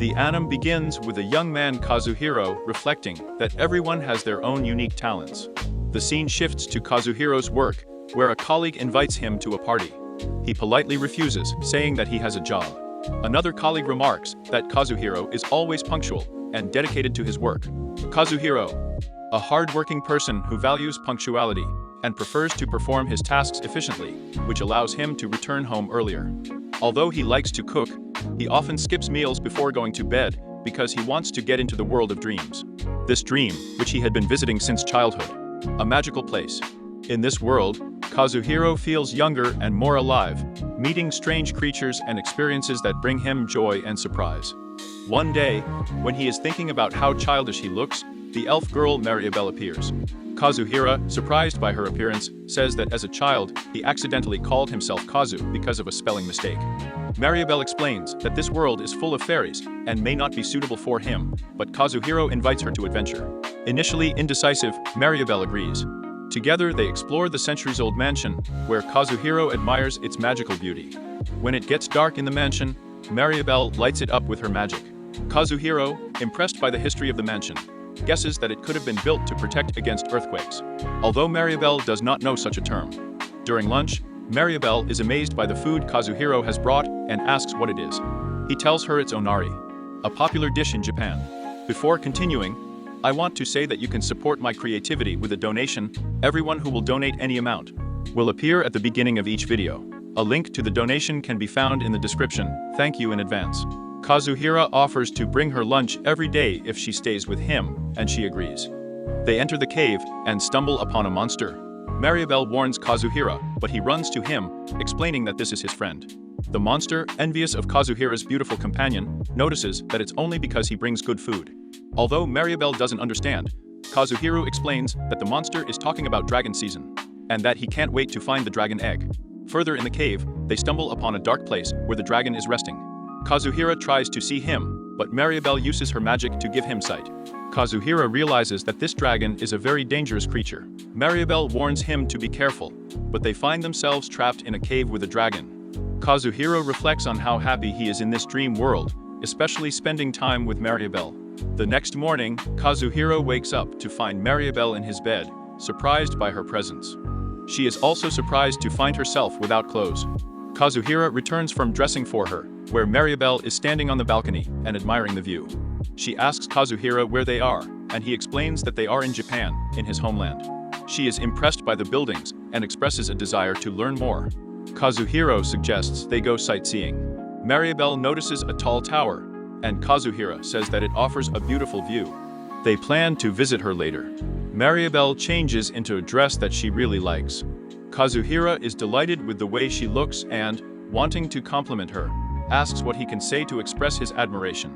The anime begins with a young man Kazuhiro reflecting that everyone has their own unique talents. The scene shifts to Kazuhiro's work, where a colleague invites him to a party. He politely refuses, saying that he has a job. Another colleague remarks that Kazuhiro is always punctual and dedicated to his work. Kazuhiro, a hard-working person who values punctuality and prefers to perform his tasks efficiently, which allows him to return home earlier. Although he likes to cook, he often skips meals before going to bed because he wants to get into the world of dreams. This dream, which he had been visiting since childhood, a magical place. In this world, Kazuhiro feels younger and more alive, meeting strange creatures and experiences that bring him joy and surprise. One day, when he is thinking about how childish he looks, the elf girl Maribel appears. Kazuhiro, surprised by her appearance, says that as a child, he accidentally called himself Kazu because of a spelling mistake. Maribel explains that this world is full of fairies and may not be suitable for him, but Kazuhiro invites her to adventure. Initially indecisive, Maribel agrees. Together they explore the centuries-old mansion, where Kazuhiro admires its magical beauty. When it gets dark in the mansion, Maribel lights it up with her magic. Kazuhiro, impressed by the history of the mansion, guesses that it could have been built to protect against earthquakes, although Maribel does not know such a term. During lunch, Maribel is amazed by the food Kazuhiro has brought and asks what it is. He tells her it's onari, a popular dish in Japan. Before continuing, I want to say that you can support my creativity with a donation. Everyone who will donate any amount will appear at the beginning of each video. A link to the donation can be found in the description. Thank you in advance. Kazuhiro offers to bring her lunch every day if she stays with him, and she agrees. They enter the cave and stumble upon a monster. Maribel warns Kazuhiro, but he runs to him, explaining that this is his friend. The monster, envious of Kazuhiro's beautiful companion, notices that it's only because he brings good food. Although Maribel doesn't understand, Kazuhiro explains that the monster is talking about dragon season, and that he can't wait to find the dragon egg. Further in the cave, they stumble upon a dark place where the dragon is resting. Kazuhiro tries to see him, but Maribel uses her magic to give him sight. Kazuhiro realizes that this dragon is a very dangerous creature. Maribel warns him to be careful, but they find themselves trapped in a cave with a dragon. Kazuhiro reflects on how happy he is in this dream world, especially spending time with Maribel. The next morning, Kazuhiro wakes up to find Maribel in his bed, surprised by her presence. She is also surprised to find herself without clothes. Kazuhiro returns from dressing for her, where Maribel is standing on the balcony and admiring the view. She asks Kazuhiro where they are, and he explains that they are in Japan, in his homeland. She is impressed by the buildings and expresses a desire to learn more. Kazuhiro suggests they go sightseeing. Maribel notices a tall tower, and Kazuhiro says that it offers a beautiful view. They plan to visit her later. Maribel changes into a dress that she really likes. Kazuhiro is delighted with the way she looks and, wanting to compliment her, asks what he can say to express his admiration.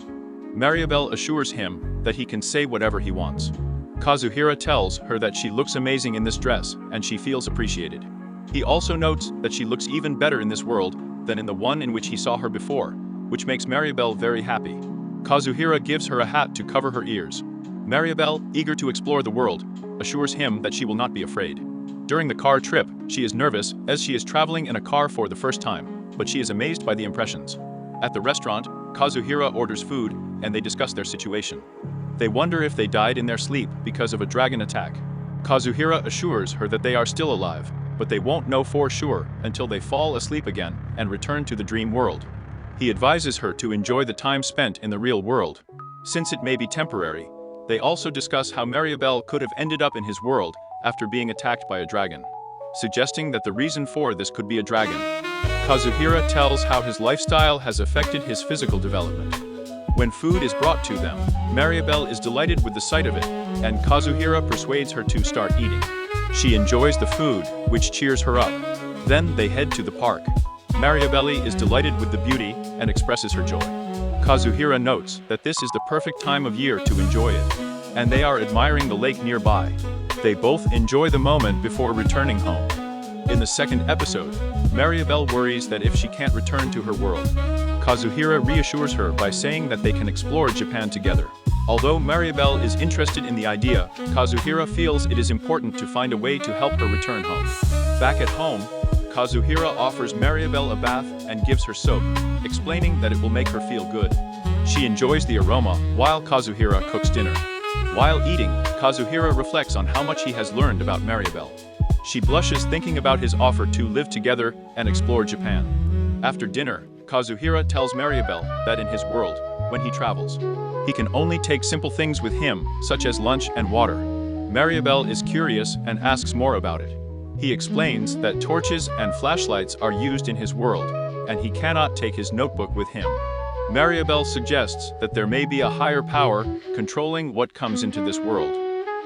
Maribel assures him that he can say whatever he wants. Kazuhiro tells her that she looks amazing in this dress and she feels appreciated. He also notes that she looks even better in this world than in the one in which he saw her before, which makes Maribel very happy. Kazuhiro gives her a hat to cover her ears. Maribel, eager to explore the world, assures him that she will not be afraid. During the car trip, she is nervous as she is traveling in a car for the first time, but she is amazed by the impressions. At the restaurant, Kazuhiro orders food, and they discuss their situation. They wonder if they died in their sleep because of a dragon attack. Kazuhiro assures her that they are still alive, but they won't know for sure until they fall asleep again and return to the dream world. He advises her to enjoy the time spent in the real world, since it may be temporary. They also discuss how Maribel could have ended up in his world after being attacked by a dragon, suggesting that the reason for this could be a dragon. Kazuhiro tells how his lifestyle has affected his physical development. When food is brought to them, Maribel is delighted with the sight of it, and Kazuhiro persuades her to start eating. She enjoys the food, which cheers her up. Then they head to the park. Maribel is delighted with the beauty and expresses her joy. Kazuhiro notes that this is the perfect time of year to enjoy it, and they are admiring the lake nearby. They both enjoy the moment before returning home. In the second episode, Maribel worries that if she can't return to her world, Kazuhiro reassures her by saying that they can explore Japan together. Although Maribel is interested in the idea, Kazuhiro feels it is important to find a way to help her return home. Back at home, Kazuhiro offers Maribel a bath and gives her soap, explaining that it will make her feel good. She enjoys the aroma while Kazuhira cooks dinner. While eating, Kazuhira reflects on how much he has learned about Maribel. She blushes thinking about his offer to live together and explore Japan. After dinner, Kazuhira tells Maribel that in his world, when he travels, he can only take simple things with him, such as lunch and water. Maribel is curious and asks more about it. He explains that torches and flashlights are used in his world, and he cannot take his notebook with him. Maribel suggests that there may be a higher power controlling what comes into this world,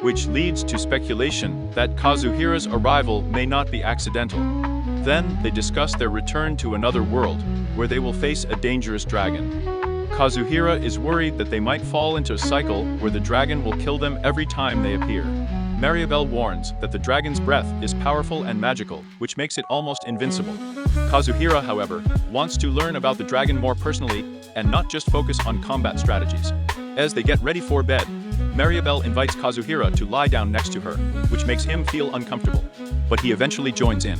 which leads to speculation that Kazuhira's arrival may not be accidental. Then they discuss their return to another world, where they will face a dangerous dragon. Kazuhira is worried that they might fall into a cycle where the dragon will kill them every time they appear. Maribel warns that the dragon's breath is powerful and magical, which makes it almost invincible. Kazuhira, however, wants to learn about the dragon more personally and not just focus on combat strategies. As they get ready for bed, Maribel invites Kazuhira to lie down next to her, which makes him feel uncomfortable. But he eventually joins in.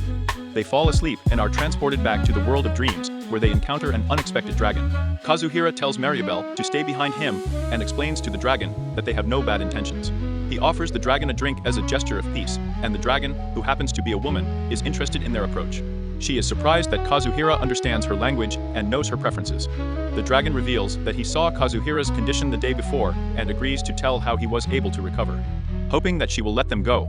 They fall asleep and are transported back to the world of dreams, where they encounter an unexpected dragon. Kazuhira tells Maribel to stay behind him and explains to the dragon that they have no bad intentions. He offers the dragon a drink as a gesture of peace, and the dragon, who happens to be a woman, is interested in their approach. She is surprised that Kazuhira understands her language and knows her preferences. The dragon reveals that he saw Kazuhira's condition the day before and agrees to tell how he was able to recover, hoping that she will let them go.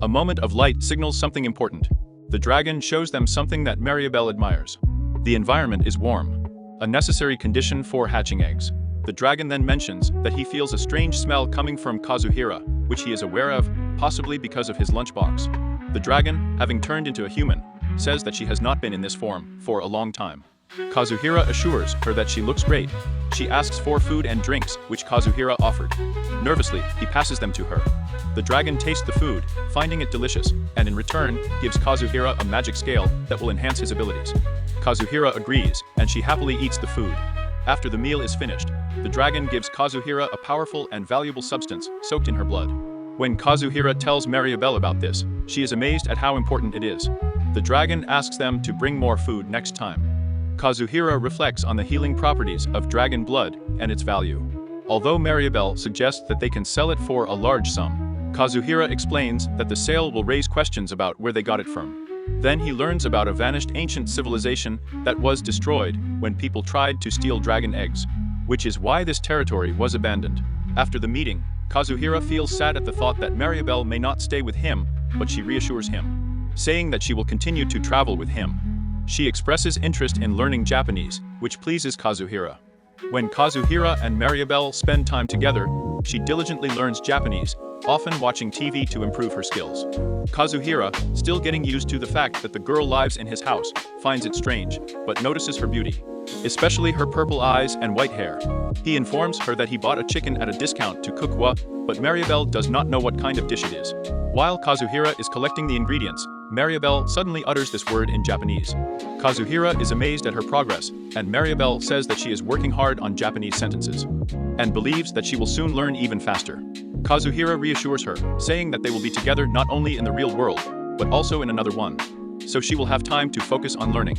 A moment of light signals something important. The dragon shows them something that Maribel admires. The environment is warm, a necessary condition for hatching eggs. The dragon then mentions that he feels a strange smell coming from Kazuhira, which he is aware of, possibly because of his lunchbox. The dragon, having turned into a human, says that she has not been in this form for a long time. Kazuhira assures her that she looks great. She asks for food and drinks, which Kazuhira offered. Nervously, he passes them to her. The dragon tastes the food, finding it delicious, and in return, gives Kazuhira a magic scale that will enhance his abilities. Kazuhira agrees, and she happily eats the food. After the meal is finished, the dragon gives Kazuhira a powerful and valuable substance soaked in her blood. When Kazuhira tells Maribel about this, she is amazed at how important it is. The dragon asks them to bring more food next time. Kazuhira reflects on the healing properties of dragon blood and its value. Although Maribel suggests that they can sell it for a large sum, Kazuhira explains that the sale will raise questions about where they got it from. Then he learns about a vanished ancient civilization that was destroyed when people tried to steal dragon eggs, which is why this territory was abandoned. After the meeting, Kazuhira feels sad at the thought that Maribel may not stay with him, but she reassures him, saying that she will continue to travel with him. She expresses interest in learning Japanese, which pleases Kazuhira. When Kazuhira and Maribel spend time together, she diligently learns Japanese, often watching TV to improve her skills. Kazuhira, still getting used to the fact that the girl lives in his house, finds it strange, but notices her beauty, especially her purple eyes and white hair. He informs her that he bought a chicken at a discount to cook but Maribel does not know what kind of dish it is. While Kazuhira is collecting the ingredients, Maribel suddenly utters this word in Japanese. Kazuhira is amazed at her progress, and Maribel says that she is working hard on Japanese sentences, and believes that she will soon learn even faster. Kazuhira reassures her, saying that they will be together not only in the real world, but also in another one, so she will have time to focus on learning.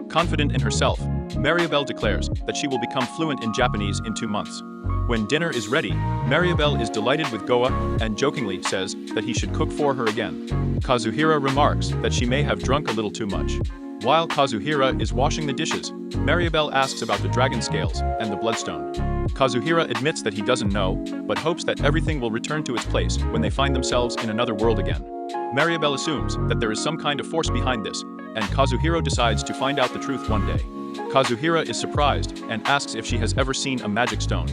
Confident in herself, Maribel declares that she will become fluent in Japanese in 2 months. When dinner is ready, Maribel is delighted with Goa and jokingly says that he should cook for her again. Kazuhira remarks that she may have drunk a little too much. While Kazuhira is washing the dishes, Maribel asks about the dragon scales and the bloodstone. Kazuhira admits that he doesn't know, but hopes that everything will return to its place when they find themselves in another world again. Maribel assumes that there is some kind of force behind this, and Kazuhira decides to find out the truth one day. Kazuhira is surprised and asks if she has ever seen a magic stone.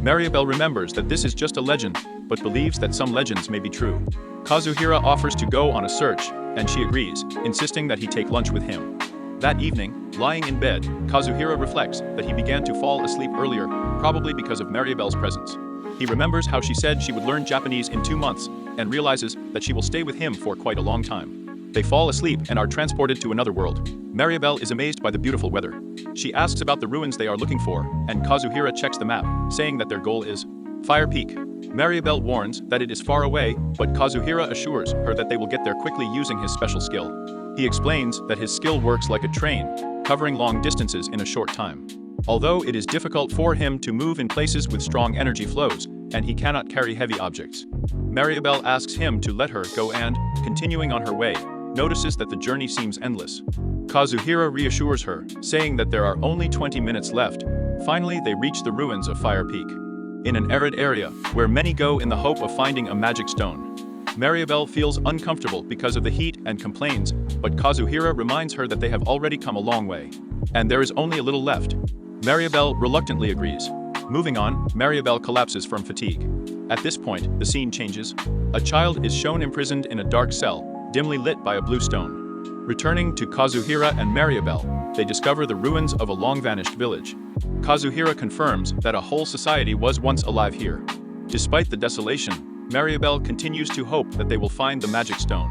Maribel remembers that this is just a legend, but believes that some legends may be true. Kazuhira offers to go on a search, and she agrees, insisting that he take lunch with him. That evening, lying in bed, Kazuhira reflects that he began to fall asleep earlier, probably because of Maribel's presence. He remembers how she said she would learn Japanese in 2 months, and realizes that she will stay with him for quite a long time. They fall asleep and are transported to another world. Maribel is amazed by the beautiful weather. She asks about the ruins they are looking for, and Kazuhira checks the map, saying that their goal is Fire Peak. Maribel warns that it is far away, but Kazuhira assures her that they will get there quickly using his special skill. He explains that his skill works like a train, covering long distances in a short time. although it is difficult for him to move in places with strong energy flows, and he cannot carry heavy objects. Maribel asks him to let her go and, continuing on her way, notices that the journey seems endless. Kazuhira reassures her, saying that there are only 20 minutes left. Finally, they reach the ruins of Fire Peak. In an arid area, where many go in the hope of finding a magic stone. Maribel feels uncomfortable because of the heat and complains, but Kazuhira reminds her that they have already come a long way. And there is only a little left. Maribel reluctantly agrees. Moving on, Maribel collapses from fatigue. At this point, the scene changes. A child is shown imprisoned in a dark cell, dimly lit by a blue stone. Returning to Kazuhira and Maribel, they discover the ruins of a long-vanished village. Kazuhira confirms that a whole society was once alive here. Despite the desolation, Maribel continues to hope that they will find the magic stone.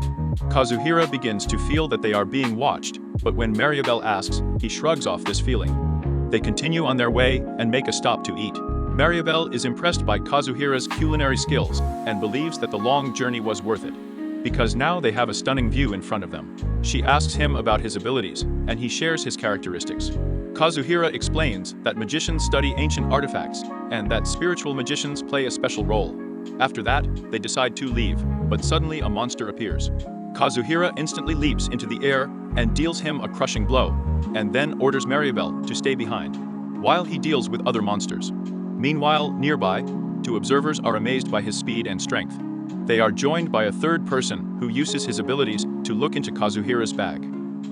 Kazuhira begins to feel that they are being watched, but when Maribel asks, he shrugs off this feeling. They continue on their way and make a stop to eat. Maribel is impressed by Kazuhira's culinary skills and believes that the long journey was worth it. Because now they have a stunning view in front of them. She asks him about his abilities, and he shares his characteristics. Kazuhira explains that magicians study ancient artifacts, and that spiritual magicians play a special role. After that, they decide to leave, but suddenly a monster appears. Kazuhira instantly leaps into the air and deals him a crushing blow, and then orders Maribel to stay behind, while he deals with other monsters. Meanwhile, nearby, two observers are amazed by his speed and strength. They are joined by a third person who uses his abilities to look into Kazuhira's bag.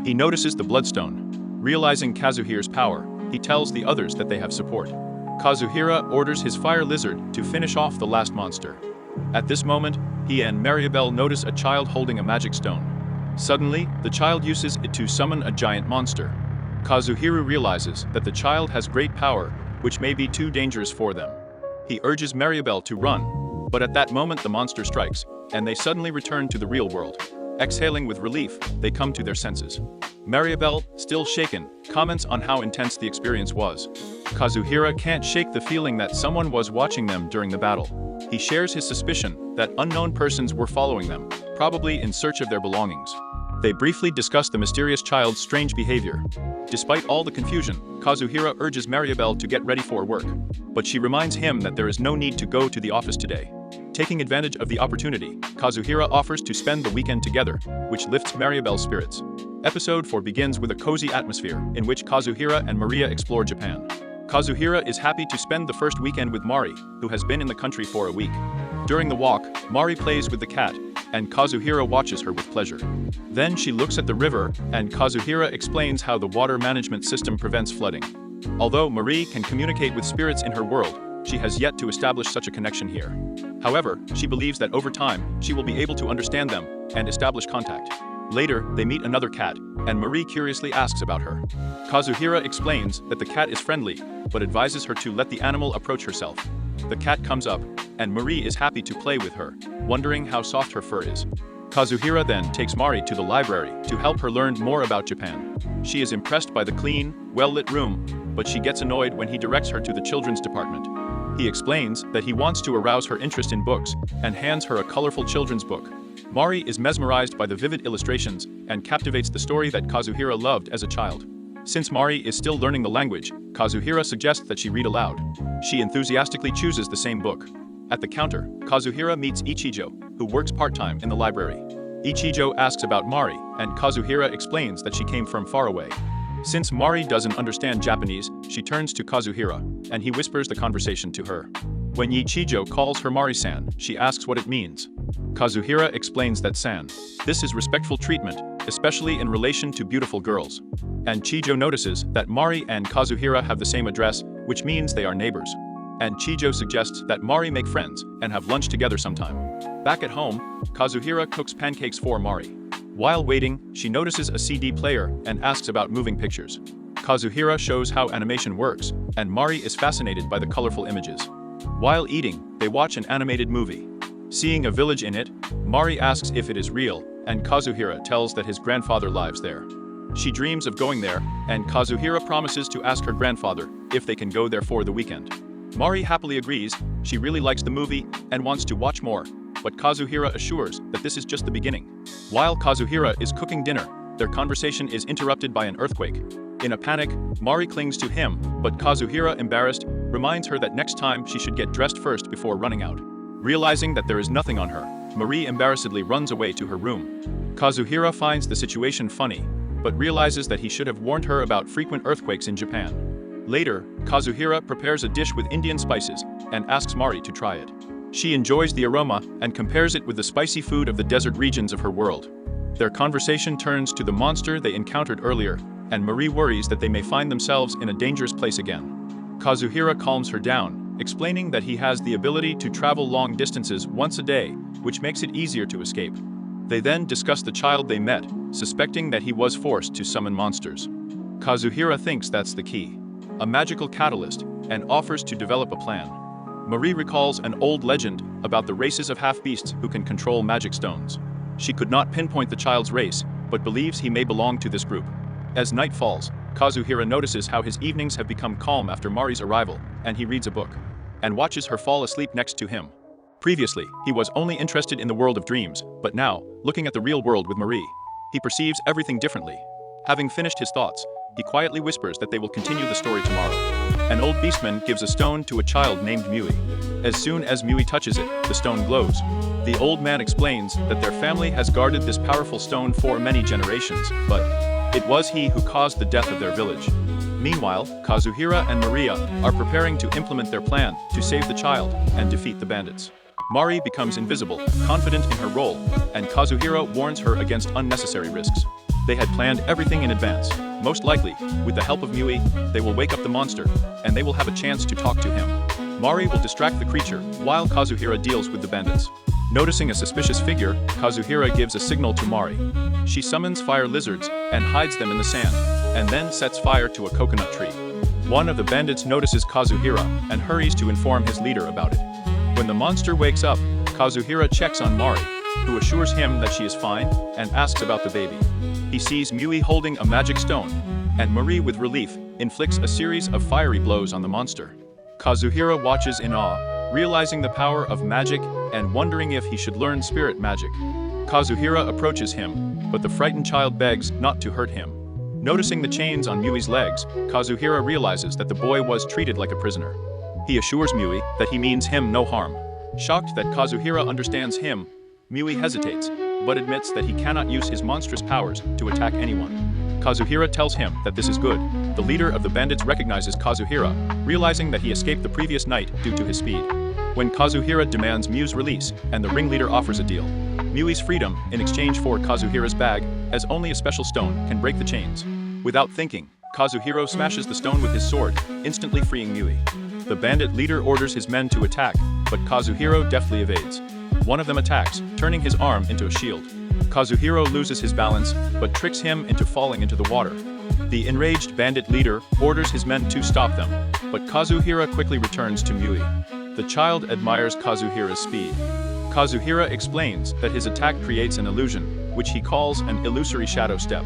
He notices the bloodstone. Realizing Kazuhira's power, he tells the others that they have support. Kazuhira orders his fire lizard to finish off the last monster. At this moment, he and Maribel notice a child holding a magic stone. Suddenly, the child uses it to summon a giant monster. Kazuhira realizes that the child has great power, which may be too dangerous for them. He urges Maribel to run, but at that moment the monster strikes, and they suddenly return to the real world. Exhaling with relief, they come to their senses. Maribel, still shaken, comments on how intense the experience was. Kazuhira can't shake the feeling that someone was watching them during the battle. He shares his suspicion that unknown persons were following them, probably in search of their belongings. They briefly discuss the mysterious child's strange behavior. Despite all the confusion, Kazuhira urges Maribel to get ready for work, but she reminds him that there is no need to go to the office today. Taking advantage of the opportunity, Kazuhira offers to spend the weekend together, which lifts Maribel's spirits. Episode 4 begins with a cozy atmosphere in which Kazuhira and Maria explore Japan. Kazuhira is happy to spend the first weekend with Mari, who has been in the country for a week. During the walk, Mari plays with the cat, and Kazuhira watches her with pleasure. Then she looks at the river, and Kazuhira explains how the water management system prevents flooding. Although Marie can communicate with spirits in her world, she has yet to establish such a connection here. However, she believes that over time, she will be able to understand them and establish contact. Later, they meet another cat, and Marie curiously asks about her. Kazuhira explains that the cat is friendly, but advises her to let the animal approach herself. The cat comes up, and Marie is happy to play with her, wondering how soft her fur is. Kazuhira then takes Mari to the library to help her learn more about Japan. She is impressed by the clean, well-lit room, but she gets annoyed when he directs her to the children's department. He explains that he wants to arouse her interest in books and hands her a colorful children's book. Mari is mesmerized by the vivid illustrations and captivates the story that Kazuhira loved as a child. Since Mari is still learning the language, Kazuhira suggests that she read aloud. She enthusiastically chooses the same book. At the counter, Kazuhira meets Ichijo, who works part-time in the library. Ichijo asks about Mari, and Kazuhira explains that she came from far away. Since Mari doesn't understand Japanese, she turns to Kazuhira, and he whispers the conversation to her. When Ichijo calls her Mari-san, she asks what it means. Kazuhira explains that san. This is respectful treatment, especially in relation to beautiful girls. And Chijo notices that Mari and Kazuhira have the same address, which means they are neighbors. And Chijo suggests that Mari make friends and have lunch together sometime. Back at home, Kazuhira cooks pancakes for Mari. While waiting, she notices a CD player and asks about moving pictures. Kazuhira shows how animation works, and Mari is fascinated by the colorful images. While eating, they watch an animated movie. Seeing a village in it, Mari asks if it is real, and Kazuhira tells that his grandfather lives there. She dreams of going there, and Kazuhira promises to ask her grandfather if they can go there for the weekend. Mari happily agrees. She really likes the movie and wants to watch more, but Kazuhira assures that this is just the beginning. While Kazuhira is cooking dinner, their conversation is interrupted by an earthquake. In a panic, Mari clings to him, but Kazuhira, embarrassed, reminds her that next time she should get dressed first before running out. Realizing that there is nothing on her, Marie embarrassedly runs away to her room. Kazuhira finds the situation funny, but realizes that he should have warned her about frequent earthquakes in Japan. Later, Kazuhira prepares a dish with Indian spices and asks Mari to try it. She enjoys the aroma and compares it with the spicy food of the desert regions of her world. Their conversation turns to the monster they encountered earlier, and Marie worries that they may find themselves in a dangerous place again. Kazuhira calms her down, explaining that he has the ability to travel long distances once a day, which makes it easier to escape. They then discuss the child they met, suspecting that he was forced to summon monsters. Kazuhira thinks that's the key, a magical catalyst, and offers to develop a plan. Marie recalls an old legend about the races of half-beasts who can control magic stones. She could not pinpoint the child's race, but believes he may belong to this group. As night falls, Kazuhira notices how his evenings have become calm after Mari's arrival, and he reads a book, and watches her fall asleep next to him. Previously, he was only interested in the world of dreams, but now, looking at the real world with Marie, he perceives everything differently. Having finished his thoughts, he quietly whispers that they will continue the story tomorrow. An old beastman gives a stone to a child named Mui. As soon as Mui touches it, the stone glows. The old man explains that their family has guarded this powerful stone for many generations, but it was he who caused the death of their village. Meanwhile, Kazuhira and Maria are preparing to implement their plan to save the child and defeat the bandits. Mari becomes invisible, confident in her role, and Kazuhira warns her against unnecessary risks. They had planned everything in advance. Most likely, with the help of Mui, they will wake up the monster, and they will have a chance to talk to him. Mari will distract the creature, while Kazuhira deals with the bandits. Noticing a suspicious figure, Kazuhira gives a signal to Mari. She summons fire lizards and hides them in the sand, and then sets fire to a coconut tree. One of the bandits notices Kazuhira and hurries to inform his leader about it. When the monster wakes up, Kazuhira checks on Mari, who assures him that she is fine and asks about the baby. He sees Mui holding a magic stone, and Marie, with relief, inflicts a series of fiery blows on the monster. Kazuhira watches in awe, realizing the power of magic and wondering if he should learn spirit magic. Kazuhira approaches him, but the frightened child begs not to hurt him. Noticing the chains on Mui's legs, Kazuhira realizes that the boy was treated like a prisoner. He assures Mui that he means him no harm. Shocked that Kazuhira understands him, Mui hesitates, but admits that he cannot use his monstrous powers to attack anyone. Kazuhira tells him that this is good. The leader of the bandits recognizes Kazuhira, realizing that he escaped the previous night due to his speed. When Kazuhira demands Mui's release and the ringleader offers a deal, Mui's freedom in exchange for Kazuhira's bag, as only a special stone can break the chains. Without thinking, Kazuhira smashes the stone with his sword, instantly freeing Mui. The bandit leader orders his men to attack, but Kazuhira deftly evades. One of them attacks, turning his arm into a shield. Kazuhira loses his balance, but tricks him into falling into the water. The enraged bandit leader orders his men to stop them, but Kazuhira quickly returns to Mui. The child admires Kazuhira's speed. Kazuhira explains that his attack creates an illusion, which he calls an illusory shadow step.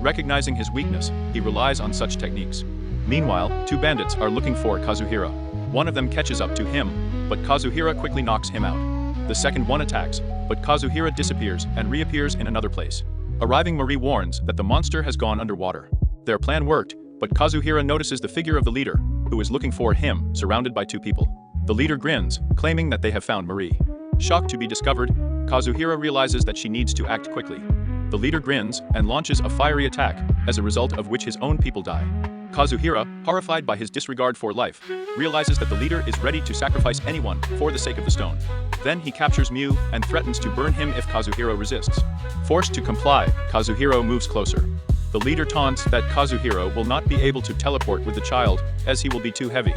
Recognizing his weakness, he relies on such techniques. Meanwhile, two bandits are looking for Kazuhira. One of them catches up to him, but Kazuhira quickly knocks him out. The second one attacks, but Kazuhira disappears and reappears in another place. Arriving, Marie warns that the monster has gone underwater. Their plan worked, but Kazuhira notices the figure of the leader, who is looking for him, surrounded by two people. The leader grins, claiming that they have found Marie. Shocked to be discovered, Kazuhira realizes that she needs to act quickly. The leader grins and launches a fiery attack, as a result of which his own people die. Kazuhira, horrified by his disregard for life, realizes that the leader is ready to sacrifice anyone for the sake of the stone. Then he captures Mui and threatens to burn him if Kazuhira resists. Forced to comply, Kazuhira moves closer. The leader taunts that Kazuhira will not be able to teleport with the child, as he will be too heavy.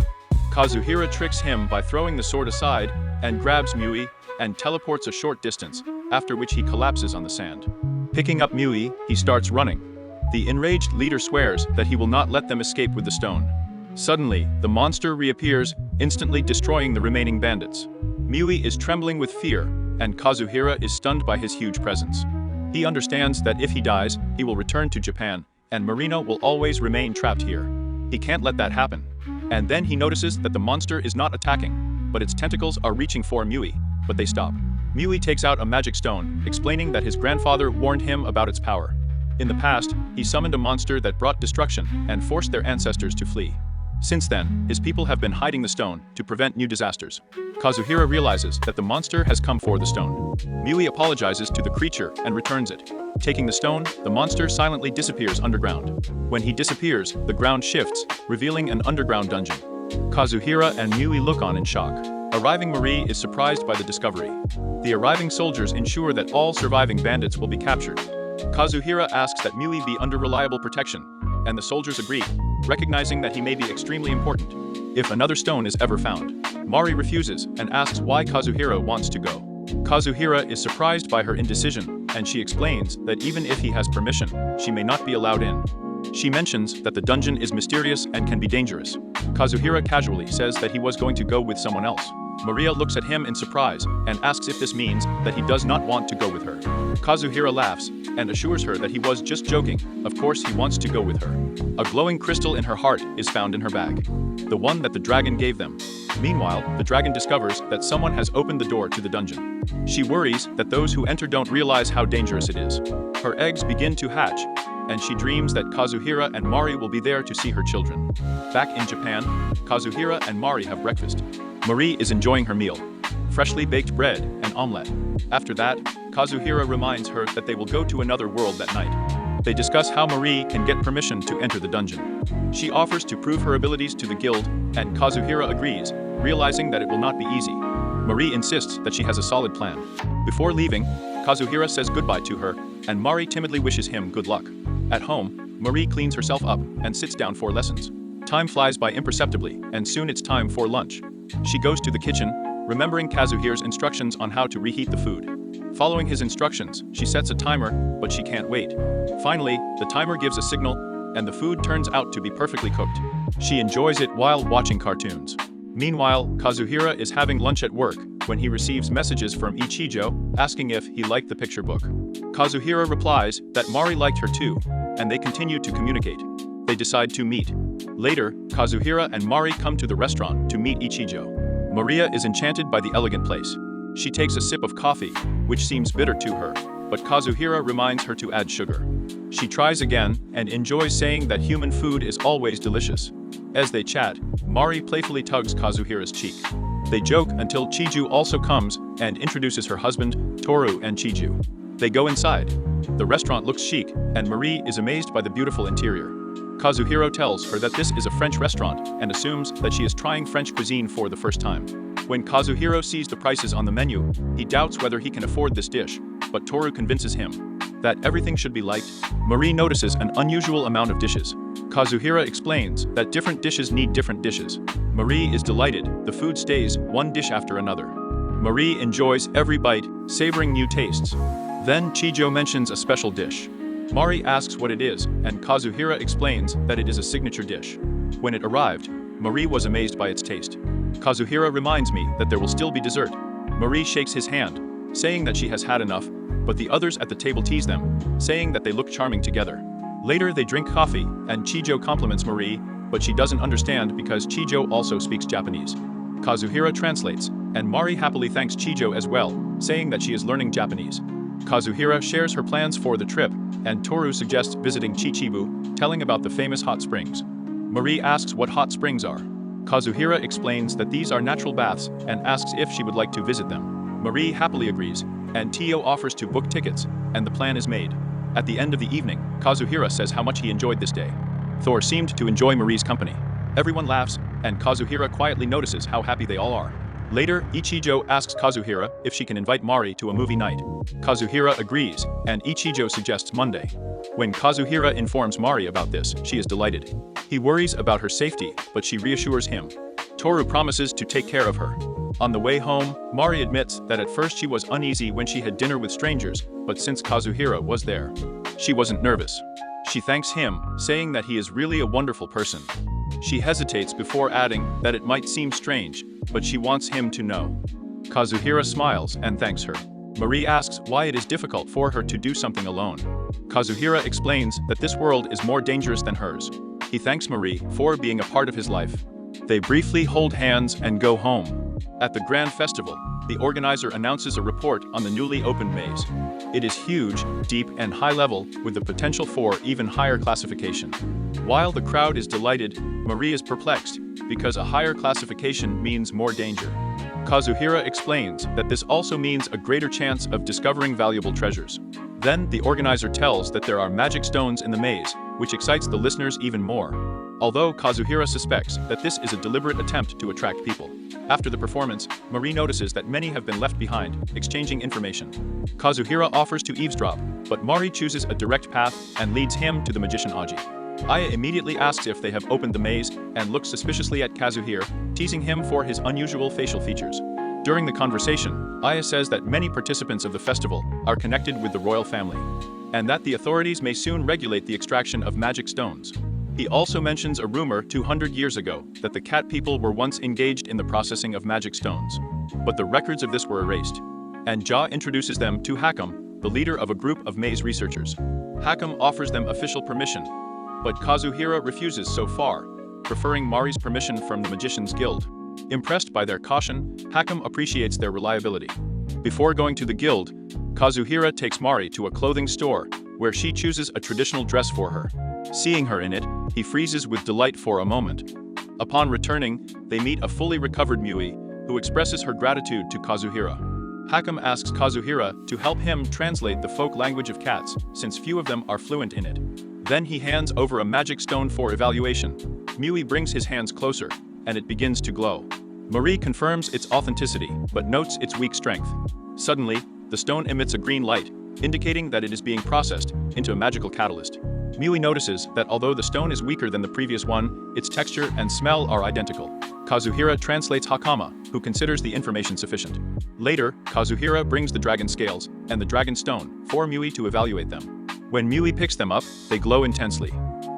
Kazuhira tricks him by throwing the sword aside and grabs Mui and teleports a short distance, after which he collapses on the sand. Picking up Mui, he starts running. The enraged leader swears that he will not let them escape with the stone. Suddenly, the monster reappears, instantly destroying the remaining bandits. Mui is trembling with fear, and Kazuhira is stunned by his huge presence. He understands that if he dies, he will return to Japan, and Marina will always remain trapped here. He can't let that happen. And then he notices that the monster is not attacking, but its tentacles are reaching for Mui, but they stop. Mui takes out a magic stone, explaining that his grandfather warned him about its power. In the past, he summoned a monster that brought destruction and forced their ancestors to flee. Since then, his people have been hiding the stone to prevent new disasters. Kazuhira realizes that the monster has come for the stone. Miui apologizes to the creature and returns it. Taking the stone, the monster silently disappears underground. When he disappears, the ground shifts, revealing an underground dungeon. Kazuhira and Miui look on in shock. Arriving Marie is surprised by the discovery. The arriving soldiers ensure that all surviving bandits will be captured. Kazuhira asks that Miui be under reliable protection, and the soldiers agree, recognizing that he may be extremely important if another stone is ever found. Mari refuses and asks why Kazuhira wants to go. Kazuhira is surprised by her indecision, and she explains that even if he has permission, she may not be allowed in. She mentions that the dungeon is mysterious and can be dangerous. Kazuhira casually says that he was going to go with someone else. Maria looks at him in surprise and asks if this means that he does not want to go with her. Kazuhira laughs and assures her that he was just joking. Of course he wants to go with her. A glowing crystal in her heart is found in her bag, the one that the dragon gave them. Meanwhile, the dragon discovers that someone has opened the door to the dungeon. She worries that those who enter don't realize how dangerous it is. Her eggs begin to hatch, and she dreams that Kazuhira and Mari will be there to see her children. Back in Japan, Kazuhira and Mari have breakfast. Marie is enjoying her meal, freshly baked bread and omelette. After that, Kazuhira reminds her that they will go to another world that night. They discuss how Marie can get permission to enter the dungeon. She offers to prove her abilities to the guild, and Kazuhira agrees, realizing that it will not be easy. Marie insists that she has a solid plan. Before leaving, Kazuhira says goodbye to her, and Mari timidly wishes him good luck. At home, Marie cleans herself up and sits down for lessons. Time flies by imperceptibly, and soon it's time for lunch. She goes to the kitchen, remembering Kazuhira's instructions on how to reheat the food. Following his instructions, she sets a timer, but she can't wait. Finally, the timer gives a signal, and the food turns out to be perfectly cooked. She enjoys it while watching cartoons. Meanwhile, Kazuhira is having lunch at work when he receives messages from Ichijo asking if he liked the picture book. Kazuhira replies that Mari liked her too, and they continue to communicate. They decide to meet. Later, Kazuhira and Mari come to the restaurant to meet Ichijo. Maria is enchanted by the elegant place. She takes a sip of coffee, which seems bitter to her, but Kazuhira reminds her to add sugar. She tries again and enjoys saying that human food is always delicious. As they chat, Mari playfully tugs Kazuhira's cheek. They joke until Chiju also comes and introduces her husband, Toru and Chiju. They go inside. The restaurant looks chic, and Marie is amazed by the beautiful interior. Kazuhiro tells her that this is a French restaurant and assumes that she is trying French cuisine for the first time. When Kazuhiro sees the prices on the menu, he doubts whether he can afford this dish, but Toru convinces him that everything should be liked. Marie notices an unusual amount of dishes. Kazuhira explains that different dishes need different dishes. Marie is delighted. The food stays one dish after another. Marie enjoys every bite, savoring new tastes. Then Chijo mentions a special dish. Mari asks what it is, and Kazuhira explains that it is a signature dish. When it arrived, Marie was amazed by its taste. Kazuhira reminds me that there will still be dessert. Marie shakes his hand, saying that she has had enough, but the others at the table tease them, saying that they look charming together. Later they drink coffee, and Chijo compliments Marie, but she doesn't understand because Chijo also speaks Japanese. Kazuhira translates, and Mari happily thanks Chijo as well, saying that she is learning Japanese. Kazuhira shares her plans for the trip, and Toru suggests visiting Chichibu, telling about the famous hot springs. Marie asks what hot springs are. Kazuhira explains that these are natural baths and asks if she would like to visit them. Marie happily agrees, and Tio offers to book tickets, and the plan is made. At the end of the evening, Kazuhira says how much he enjoyed this day. Thor seemed to enjoy Marie's company. Everyone laughs, and Kazuhira quietly notices how happy they all are. Later, Ichijo asks Kazuhira if she can invite Mari to a movie night. Kazuhira agrees, and Ichijo suggests Monday. When Kazuhira informs Mari about this, she is delighted. He worries about her safety, but she reassures him. Toru promises to take care of her. On the way home, Mari admits that at first she was uneasy when she had dinner with strangers, but since Kazuhira was there, she wasn't nervous. She thanks him, saying that he is really a wonderful person. She hesitates before adding that it might seem strange, but she wants him to know. Kazuhira smiles and thanks her. Marie asks why it is difficult for her to do something alone. Kazuhira explains that this world is more dangerous than hers. He thanks Marie for being a part of his life. They briefly hold hands and go home. At the Grand Festival, the organizer announces a report on the newly opened maze. It is huge, deep, and high level, with the potential for even higher classification. While the crowd is delighted, Marie is perplexed, because a higher classification means more danger. Kazuhira explains that this also means a greater chance of discovering valuable treasures. Then the organizer tells that there are magic stones in the maze, which excites the listeners even more. Although Kazuhira suspects that this is a deliberate attempt to attract people. After the performance, Marie notices that many have been left behind, exchanging information. Kazuhira offers to eavesdrop, but Mari chooses a direct path and leads him to the magician Aji. Aya immediately asks if they have opened the maze and looks suspiciously at Kazuhira, teasing him for his unusual facial features. During the conversation, Aya says that many participants of the festival are connected with the royal family, and that the authorities may soon regulate the extraction of magic stones. He also mentions a rumor 200 years ago that the cat people were once engaged in the processing of magic stones. But the records of this were erased. And Ja introduces them to Hakam, the leader of a group of maze researchers. Hakam offers them official permission, but Kazuhira refuses so far, preferring Mari's permission from the Magicians Guild. Impressed by their caution, Hakam appreciates their reliability. Before going to the guild, Kazuhira takes Mari to a clothing store, where she chooses a traditional dress for her. Seeing her in it, he freezes with delight for a moment. Upon returning, they meet a fully recovered Mui, who expresses her gratitude to Kazuhira. Hakam asks Kazuhira to help him translate the folk language of cats, since few of them are fluent in it. Then he hands over a magic stone for evaluation. Mui brings his hands closer, and it begins to glow. Marie confirms its authenticity, but notes its weak strength. Suddenly, the stone emits a green light, indicating that it is being processed into a magical catalyst. Mui notices that although the stone is weaker than the previous one, its texture and smell are identical. Kazuhira translates Hakama, who considers the information sufficient. Later, Kazuhira brings the dragon scales and the dragon stone for Mui to evaluate them. When Mui picks them up, they glow intensely.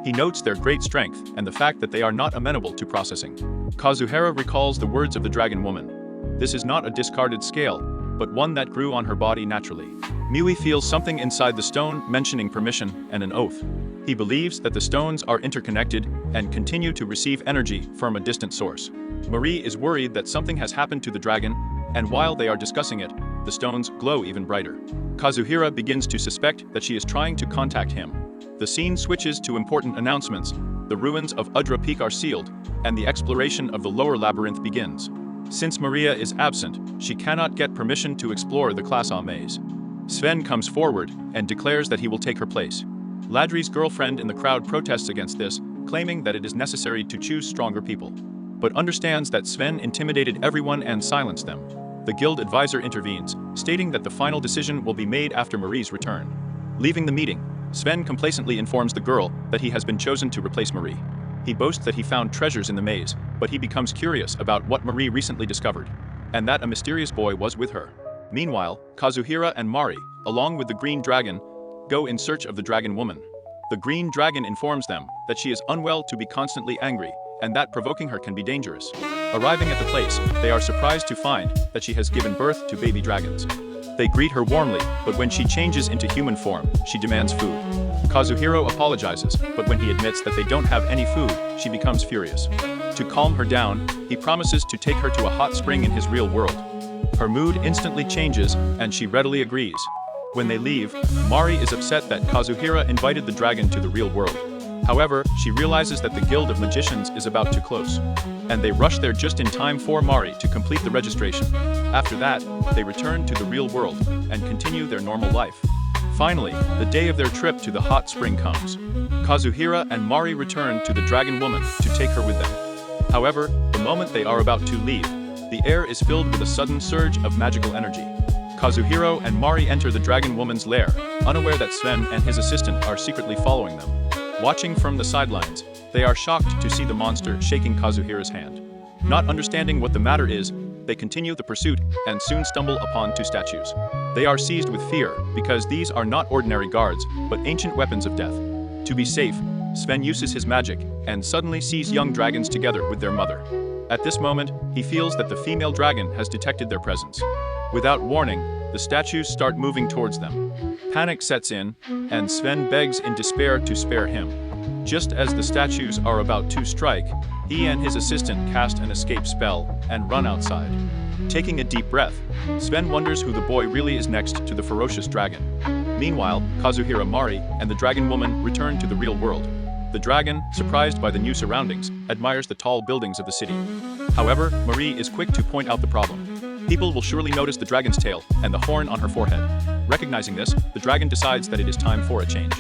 He notes their great strength and the fact that they are not amenable to processing. Kazuhira recalls the words of the dragon woman. This is not a discarded scale, but one that grew on her body naturally. Mui feels something inside the stone mentioning permission and an oath. He believes that the stones are interconnected and continue to receive energy from a distant source. Marie is worried that something has happened to the dragon, and while they are discussing it, the stones glow even brighter. Kazuhira begins to suspect that she is trying to contact him. The scene switches to important announcements. The ruins of Udra Peak are sealed, and the exploration of the lower labyrinth begins. Since Maria is absent, she cannot get permission to explore the Classa maze. Sven comes forward and declares that he will take her place. Ladri's girlfriend in the crowd protests against this, claiming that it is necessary to choose stronger people, but understands that Sven intimidated everyone and silenced them. The guild advisor intervenes, stating that the final decision will be made after Marie's return. Leaving the meeting, Sven complacently informs the girl that he has been chosen to replace Marie. He boasts that he found treasures in the maze, but he becomes curious about what Marie recently discovered, and that a mysterious boy was with her. Meanwhile, Kazuhira and Mari, along with the green dragon, go in search of the dragon woman. The green dragon informs them that she is unwell to be constantly angry, and that provoking her can be dangerous. Arriving at the place, they are surprised to find that she has given birth to baby dragons. They greet her warmly, but when she changes into human form, she demands food. Kazuhiro apologizes, but when he admits that they don't have any food, she becomes furious. To calm her down, he promises to take her to a hot spring in his real world. Her mood instantly changes, and she readily agrees. When they leave, Mari is upset that Kazuhira invited the dragon to the real world. However, she realizes that the Guild of Magicians is about to close, and they rush there just in time for Mari to complete the registration. After that, they return to the real world and continue their normal life. Finally, the day of their trip to the hot spring comes. Kazuhira and Mari return to the dragon woman to take her with them. However, the moment they are about to leave, the air is filled with a sudden surge of magical energy. Kazuhiro and Mari enter the dragon woman's lair, unaware that Sven and his assistant are secretly following them. Watching from the sidelines, they are shocked to see the monster shaking Kazuhira's hand. Not understanding what the matter is, they continue the pursuit and soon stumble upon two statues. They are seized with fear because these are not ordinary guards, but ancient weapons of death. To be safe, Sven uses his magic and suddenly sees young dragons together with their mother. At this moment, he feels that the female dragon has detected their presence. Without warning, the statues start moving towards them. Panic sets in, and Sven begs in despair to spare him. Just as the statues are about to strike, He and his assistant cast an escape spell and run outside. Taking a deep breath, Sven wonders who the boy really is next to the ferocious dragon. Meanwhile, Kazuhira Mari and the dragon woman return to the real world. The dragon, surprised by the new surroundings, admires the tall buildings of the city. However, Marie is quick to point out the problem. People will surely notice the dragon's tail and the horn on her forehead. Recognizing this, the dragon decides that it is time for a change.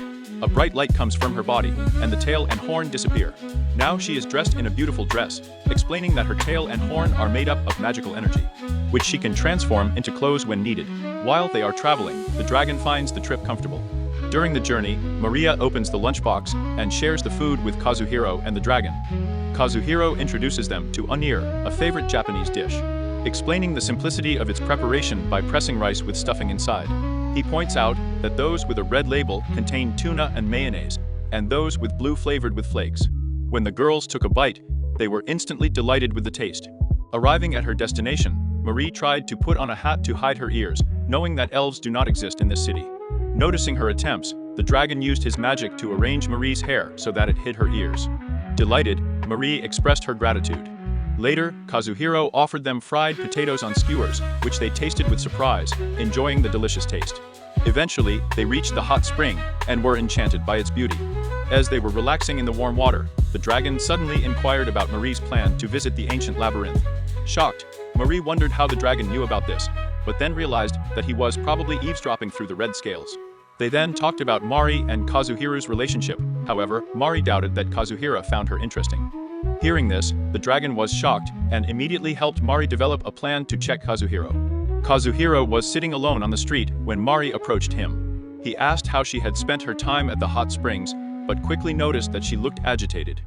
A bright light comes from her body, and the tail and horn disappear. Now she is dressed in a beautiful dress, explaining that her tail and horn are made up of magical energy, which she can transform into clothes when needed. While they are traveling, the dragon finds the trip comfortable. During the journey, Maria opens the lunchbox and shares the food with Kazuhiro and the dragon. Kazuhiro introduces them to onigiri, a favorite Japanese dish, explaining the simplicity of its preparation by pressing rice with stuffing inside. He points out that those with a red label contain tuna and mayonnaise, and those with blue flavored with flakes. When the girls took a bite, they were instantly delighted with the taste. Arriving at her destination, Marie tried to put on a hat to hide her ears, knowing that elves do not exist in this city. Noticing her attempts, the dragon used his magic to arrange Marie's hair so that it hid her ears. Delighted, Marie expressed her gratitude. Later, Kazuhiro offered them fried potatoes on skewers, which they tasted with surprise, enjoying the delicious taste. Eventually, they reached the hot spring and were enchanted by its beauty. As they were relaxing in the warm water, the dragon suddenly inquired about Marie's plan to visit the ancient labyrinth. Shocked, Marie wondered how the dragon knew about this, but then realized that he was probably eavesdropping through the red scales. They then talked about Mari and Kazuhira's relationship. However, Mari doubted that Kazuhira found her interesting. Hearing this, the dragon was shocked and immediately helped Mari develop a plan to check Kazuhiro. Kazuhiro was sitting alone on the street when Mari approached him. He asked how she had spent her time at the hot springs, but quickly noticed that she looked agitated.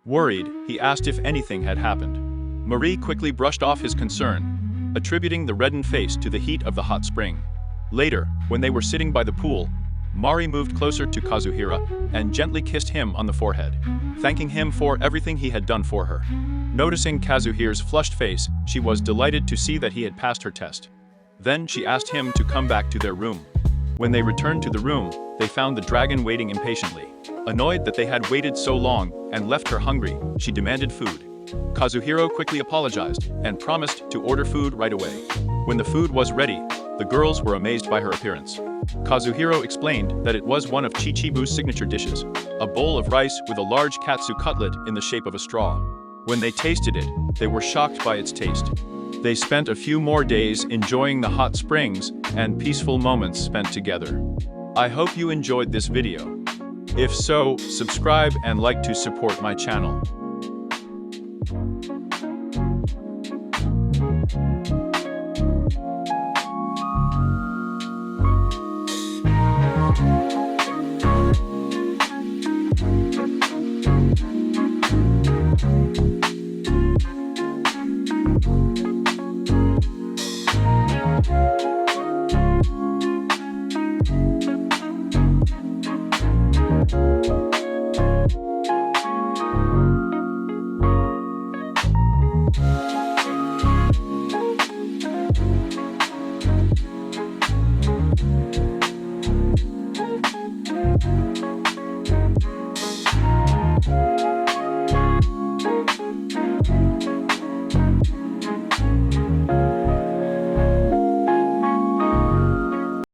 Worried, he asked if anything had happened. Marie quickly brushed off his concern, attributing the reddened face to the heat of the hot spring. Later, when they were sitting by the pool, Mari moved closer to Kazuhira and gently kissed him on the forehead, thanking him for everything he had done for her. Noticing Kazuhira's flushed face, she was delighted to see that he had passed her test. Then she asked him to come back to their room. When they returned to the room, they found the dragon waiting impatiently. Annoyed that they had waited so long and left her hungry, she demanded food. Kazuhiro quickly apologized and promised to order food right away. When the food was ready, the girls were amazed by her appearance. Kazuhiro explained that it was one of Chichibu's signature dishes, a bowl of rice with a large katsu cutlet in the shape of a straw. When they tasted it, they were shocked by its taste. They spent a few more days enjoying the hot springs and peaceful moments spent together. I hope you enjoyed this video. If so, subscribe and like to support my channel.